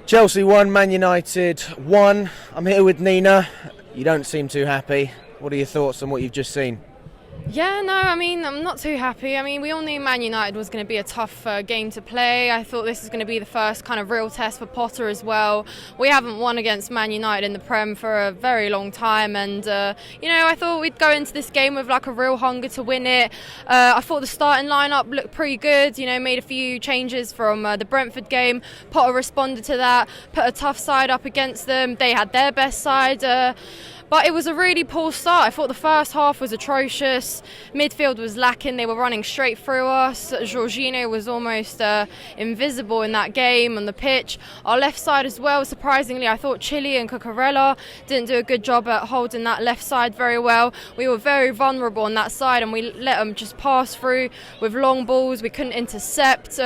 Chelsea 1, Man United 1. I'm here with Nina. You don't seem too happy. What are your thoughts on what you've just seen? Yeah, no, I'm not too happy. We all knew Man United was going to be a tough game to play. I thought this was going to be the first kind of real test for Potter as well. We haven't won against Man United in the Prem for a very long time, and I thought we'd go into this game with like a real hunger to win it. I thought the starting lineup looked pretty good. Made a few changes from the Brentford game. Potter responded to that, put a tough side up against them. They had their best side. But it was a really poor start. I thought the first half was atrocious. Midfield was lacking. They were running straight through us. Jorginho was almost invisible in that game on the pitch. Our left side as well, surprisingly, I thought Chile and Cucurella didn't do a good job at holding that left side very well. We were very vulnerable on that side and we let them just pass through with long balls. We couldn't intercept.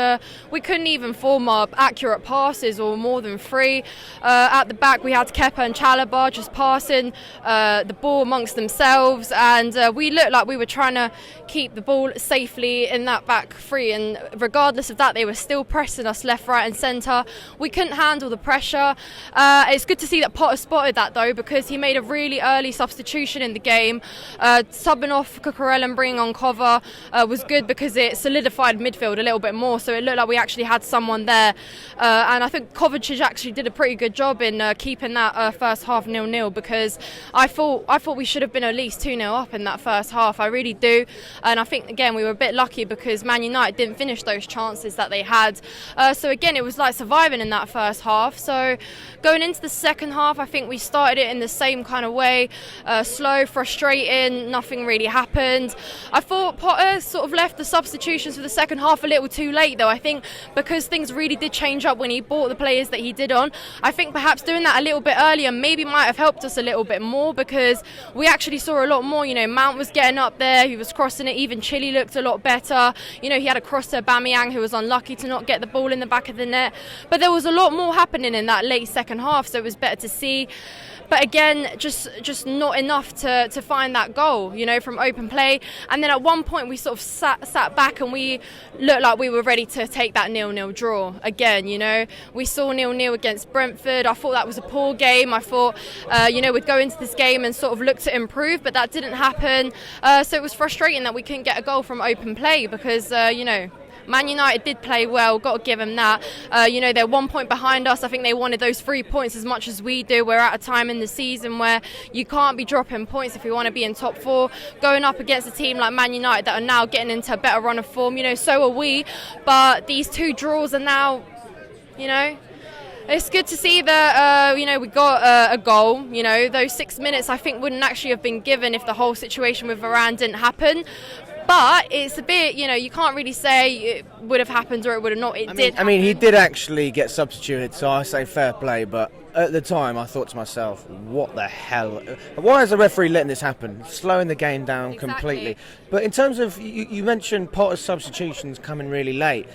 We couldn't even form up accurate passes or more than three. At the back, we had Kepa and Chalobah just passing the ball amongst themselves, and we looked like we were trying to keep the ball safely in that back three, and regardless of that they were still pressing us left, right and centre. We couldn't handle the pressure. It's good to see that Potter spotted that though, because he made a really early substitution in the game. Subbing off Cucurella and bringing on Cover was good because it solidified midfield a little bit more, so it looked like we actually had someone there, and I think Kovacic actually did a pretty good job in keeping that first half 0-0, because I thought we should have been at least 2-0 up in that first half. I really do. And I think, again, we were a bit lucky because Man United didn't finish those chances that they had. So, again, it was like surviving in that first half. So, going into the second half, I think we started it in the same kind of way. Slow, frustrating, nothing really happened. I thought Potter sort of left the substitutions for the second half a little too late, though. I think because things really did change up when he brought the players that he did on, I think perhaps doing that a little bit earlier maybe might have helped us a little bit more, because we actually saw a lot more. Mount was getting up there, he was crossing it, even Chile looked a lot better. He had a cross to Aubameyang, who was unlucky to not get the ball in the back of the net, but there was a lot more happening in that late second half, so it was better to see. But again, just not enough to find that goal, from open play. And then at one point we sort of sat back and we looked like we were ready to take that 0-0 draw again. We saw 0-0 against Brentford. I thought that was a poor game. I thought, we'd go into this game and sort of look to improve, but that didn't happen. So it was frustrating that we couldn't get a goal from open play because, Man United did play well, got to give them that. They're 1 point behind us. I think they wanted those 3 points as much as we do. We're at a time in the season where you can't be dropping points if you want to be in top four. Going up against a team like Man United that are now getting into a better run of form, so are we. But these two draws are now, it's good to see that, we got a goal. Those 6 minutes I think wouldn't actually have been given if the whole situation with Varane didn't happen. But it's a bit, you can't really say it would have happened or it would have not. It did. He did actually get substituted, so I say fair play. But at the time, I thought to myself, what the hell? Why is the referee letting this happen? Slowing the game down completely. But in terms of, you mentioned Potter's substitutions coming really late.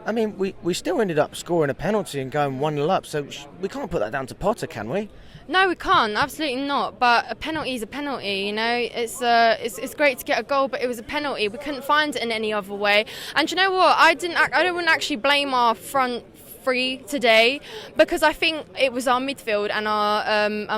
We still ended up scoring a penalty and going 1-0 up, so we can't put that down to Potter, can we? No, we can't. Absolutely not. But a penalty is a penalty. It's great to get a goal, but it was a penalty. We couldn't find it in any other way. And you know what? I wouldn't actually blame our front three today, because I think it was our midfield and our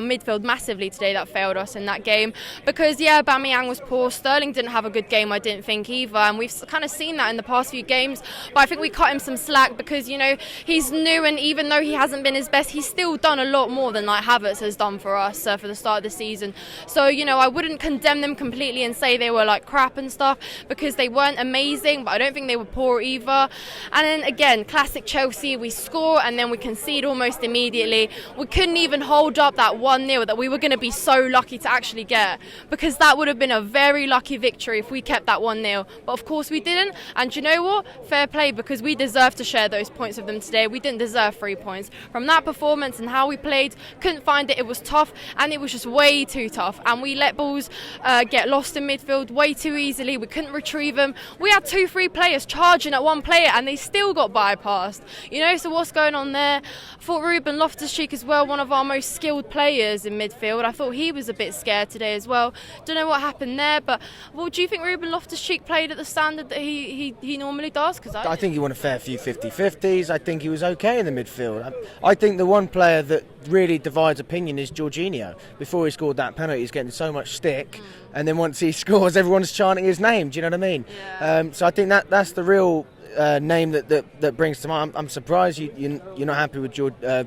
midfield massively today that failed us in that game. Because Aubameyang was poor, Sterling didn't have a good game, I didn't think either, and we've kind of seen that in the past few games. But I think we cut him some slack because he's new, and even though he hasn't been his best, he's still done a lot more than Havertz has done for us for the start of the season. So I wouldn't condemn them completely and say they were like crap and stuff, because they weren't amazing, but I don't think they were poor either. And then again, classic Chelsea, we score and then we concede almost immediately. We couldn't even hold up that 1-0 that we were going to be so lucky to actually get, because that would have been a very lucky victory if we kept that 1-0. But of course we didn't, and you know what? Fair play, because we deserved to share those points with them today. We didn't deserve 3 points. From that performance and how we played, couldn't find it. It was tough, and it was just way too tough, and we let balls get lost in midfield way too easily. We couldn't retrieve them. We had 2-3 players charging at one player and they still got bypassed. So So what's going on there? I thought Ruben Loftus-Cheek as well, one of our most skilled players in midfield. I thought he was a bit scared today as well. Don't know what happened there, but do you think Ruben Loftus-Cheek played at the standard that he normally does? Because I think he won a fair few 50-50s. I think he was okay in the midfield. I think the one player that really divides opinion is Jorginho. Before he scored that penalty, he's getting so much stick, and then once he scores, everyone's chanting his name. Do you know what I mean? Yeah. So I think that's the real name that brings to mind. I'm surprised you're not happy with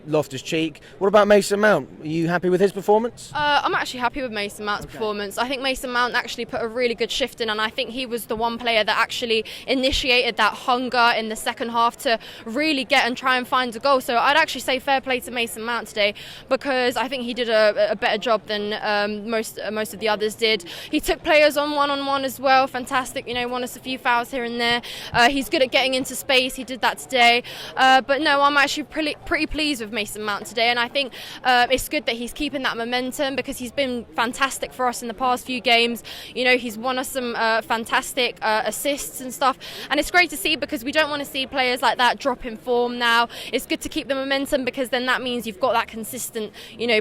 Loftus-Cheek. What about Mason Mount? Are you happy with his performance? I'm actually happy with Mason Mount's performance. I think Mason Mount actually put a really good shift in, and I think he was the one player that actually initiated that hunger in the second half to really get and try and find a goal. So I'd actually say fair play to Mason Mount today, because I think he did a better job than most of the others did. He took players on one-on-one as well. Fantastic, won us a few fouls here and there. He's good at getting into space. He did that today. But no, I'm actually pretty pleased with Mason Mount today, and I think it's good that he's keeping that momentum, because he's been fantastic for us in the past few games. He's won us some fantastic assists and stuff, and it's great to see, because we don't want to see players like that drop in form now. It's good to keep the momentum, because then that means you've got that consistent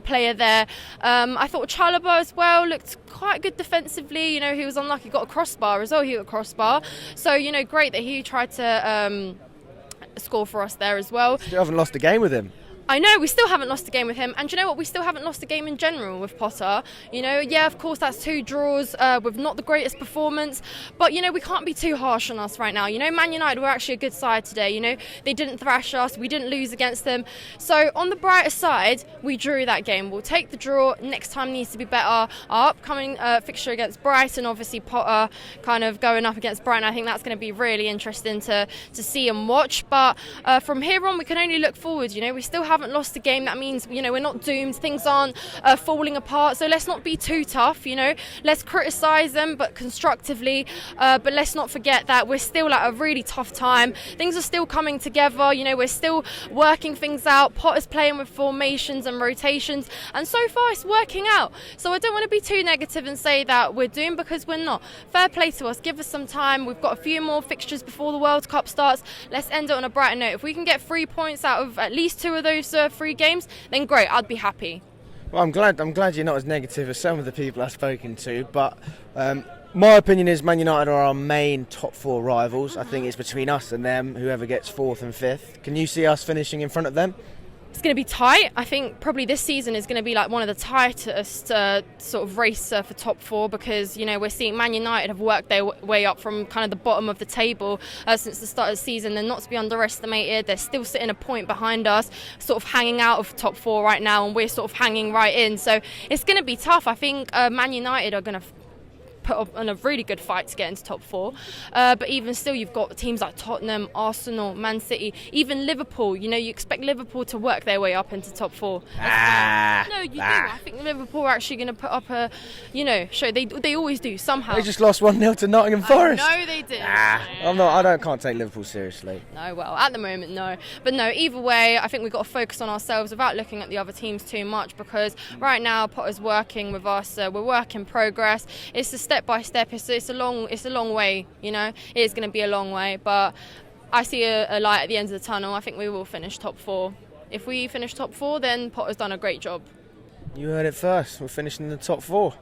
player there. I thought Chalobah as well looked quite good defensively. He was unlucky, got a crossbar as well. He got a crossbar, so great that he tried to score for us there as well. Still haven't lost a game with him. I know, we still haven't lost a game with him, and do you know what? We still haven't lost a game in general with Potter. Of course, that's 2 draws with not the greatest performance, but we can't be too harsh on us right now. Man United were actually a good side today. They didn't thrash us, we didn't lose against them. So on the brighter side, we drew that game. We'll take the draw. Next time needs to be better. Our upcoming fixture against Brighton, obviously Potter kind of going up against Brighton. I think that's going to be really interesting to see and watch. But from here on, we can only look forward. We still haven't lost a game. That means we're not doomed. Things aren't falling apart, so let's not be too tough. Let's criticise them, but constructively, but let's not forget that we're still at a really tough time. Things are still coming together. We're still working things out. Potter's playing with formations and rotations, and so far it's working out. So I don't want to be too negative and say that we're doomed, because we're not. Fair play to us. Give us some time. We've got a few more fixtures before the World Cup starts. Let's end it on a brighter note. If we can get 3 points out of at least 2 of those 3 games, then great, I'd be happy. Well, I'm glad you're not as negative as some of the people I've spoken to, but my opinion is Man United are our main top 4 rivals. I think it's between us and them, whoever gets 4th and 5th. Can you see us finishing in front of them? It's going to be tight. I think probably this season is going to be like one of the tightest sort of race for top 4, because we're seeing Man United have worked their way up from kind of the bottom of the table since the start of the season. They're not to be underestimated. They're still sitting a point behind us, sort of hanging out of top 4 right now, and we're sort of hanging right in. So it's going to be tough. I think Man United are going to put up on a really good fight to get into top 4, but even still, you've got teams like Tottenham, Arsenal, Man City, even Liverpool. You expect Liverpool to work their way up into top 4. No, you do. I think Liverpool are actually going to put up a show. They always do somehow. They just lost 1-0 to Nottingham Forest. No, they did. I can't take Liverpool seriously. No, well, at the moment, no. But no, either way, I think we've got to focus on ourselves without looking at the other teams too much, because right now Potter's working with us. We're work in progress. It's a step by step. It's a long way. It is going to be a long way, but I see a light at the end of the tunnel. I think we will finish top 4. If we finish top 4, then Potter's done a great job. You heard it first. We're finishing in the top 4.